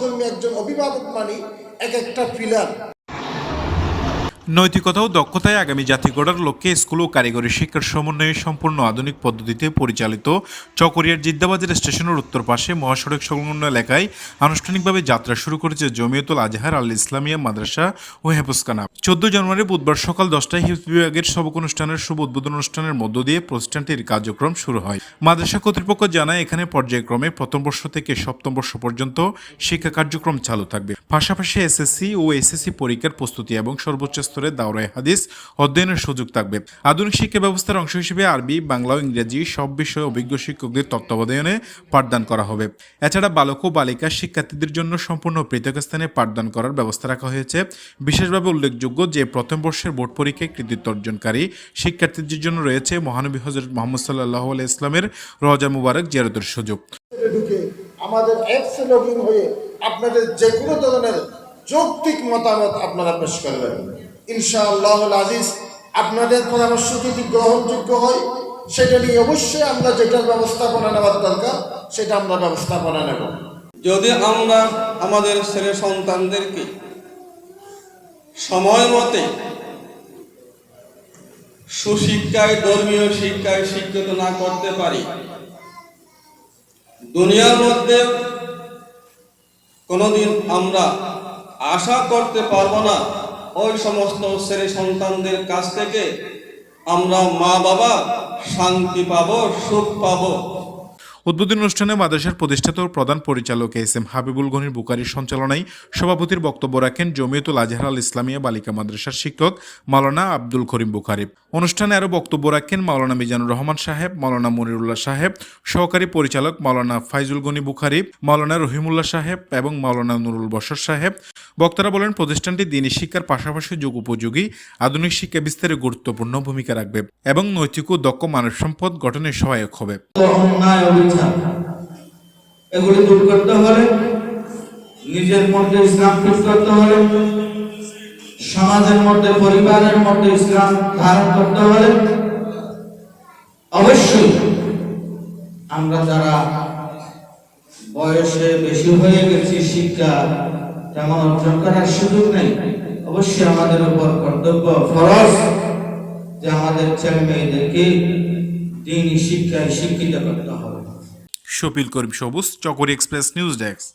সহকর্মী একজন অভিভাবক মানি এক একটা পিলার। নৈতিকতা ও দক্ষতায় আগামী জাতি গড়ার লক্ষ্যে স্কুল ও কারিগরি শিক্ষার সমন্বয়ে সম্পূর্ণ আধুনিক পদ্ধতিতে পরিচালিত চকরিয়ার জিদ্দাবাজার স্টেশনের উত্তর পাশে মহাসড়ক সংলগ্ন এলাকায় আনুষ্ঠানিকভাবে যাত্রা শুরু করেছে জমিয়তুল আজহার আল ইসলামিয়া মাদ্রাসা ও হেফজখানা। 14 জানুয়ারি বুধবার সকাল 10টায় হিফজ বিভাগের সবক অনুষ্ঠানের শুভ উদ্বোধন অনুষ্ঠানের মধ্য দিয়ে প্রতিষ্ঠানটির কার্যক্রম শুরু হয়। মাদ্রাসা কর্তৃপক্ষ জানায় এখানে পর্যায়ক্রমে প্রথম বর্ষ থেকে সপ্তম বর্ষ পর্যন্ত শিক্ষা কার্যক্রম চালু থাকবে। পাশাপাশি এসএসসি ও এসএসসি পরীক্ষার প্রস্তুতি এবং সর্বোচ্চ স্তরে দাওরায়ে হাদিস অধ্যয়নের সুযোগ থাকবে। আধুনিক শিক্ষা ব্যবস্থার অংশ হিসেবে আরবি, বাংলা ও ইংরেজি সব বিষয়ে অভিজ্ঞ শিক্ষকদের তত্ত্বাবধানে পাঠদান করা হবে। এছাড়া বালক ও বালিকা শিক্ষার্থীদের জন্য সম্পূর্ণ পৃথক স্থানে পাঠদান করার ব্যবস্থা রাখা হয়েছে। বিশেষভাবে উল্লেখযোগ্য যে প্রথম বর্ষের বোর্ড পরীক্ষায় কৃতিত্ব অর্জনকারী শিক্ষার্থীদের জন্য রয়েছে মহানবী হযরত মুহাম্মদ সাল্লাল্লাহু আলাইহি ইসলামের রওজা মুবারক জিয়ারতের সুযোগ। আমাদের অ্যাপসে লগইন হয়ে আপনাদের যে কোনো ধরনের যৌক্তিক মতামত আপনারা পেশ করবেন। ইনশাআল্লাহুল আজিজ আপনাদের পরামর্শ যদি গ্রহণযোগ্য হয় সেটা নিয়ে অবশ্যই আমরা যেটার ব্যবস্থাপনা নেওয়ার দরকার সেটা আমরা ব্যবস্থাপনা নেব। যদি আমরা আমাদের ছেলে সন্তানদেরকে সময় মতে সুশিক্ষায়, ধর্মীয় শিক্ষায় শিক্ষিত না করতে পারি, দুনিয়ার মধ্যে কোনোদিন আমরা আশা করতে পারবো না ওই সমস্ত ছেলে সন্তানদের কাছ থেকে আমরা মা বাবা শান্তি পাবো, সুখ পাবো। উদ্বোধন অনুষ্ঠানে মাদ্রাসার প্রতিষ্ঠাতা ও প্রধান পরিচালক এস.এম. হাবিবুল গনির বুখারীর সঞ্চালনায় সভাপতির বক্তব্য রাখেন জমিয়তুল আজহার আল ইসলামিয়া বালিকা মাদ্রাসার শিক্ষক মাওলানা আব্দুল করিম বুখারী। অনুষ্ঠানে আরও বক্তব্য রাখেন মাওলানা মিজানুর রহমান সাহেব, মাওলানা মনিরুল্লাহ সাহেব, সহকারী পরিচালক মাওলানা ফাইজুল গনি বুখারী, মাওলানা রহিমুল্লাহ সাহেব এবং মাওলানা নুরুল বশর সাহেব। বক্তারা বলেন প্রতিষ্ঠানটি দ্বীনি শিক্ষার পাশাপাশি যুগ উপযোগী আধুনিক শিক্ষা বিস্তারে গুরুত্বপূর্ণ ভূমিকা রাখবে এবং নৈতিক ও দক্ষ মানব সম্পদ গঠনে সহায়ক হবে। এগুলি দূর করতে হলে নিজের মধ্যে ইসলাম ফিট করতে হলে, সমাজের মধ্যে, পরিবারের মধ্যে ইসলাম ধারণ করতে হলে অবশ্যই আমরা যারা বয়সে বেশি হয়ে গেছি, শিক্ষা তেমন অর্জন করার সুযোগ নেই, অবশ্যই আমাদের উপর কর্তব্য, ফরজ যে আমাদের ছেলে মেয়েদেরকে দ্বীনি শিক্ষায় শিক্ষিত করতে হবে। শফিল করিম সবুজ, চকরিয়া এক্সপ্রেস নিউজ ডেস্ক।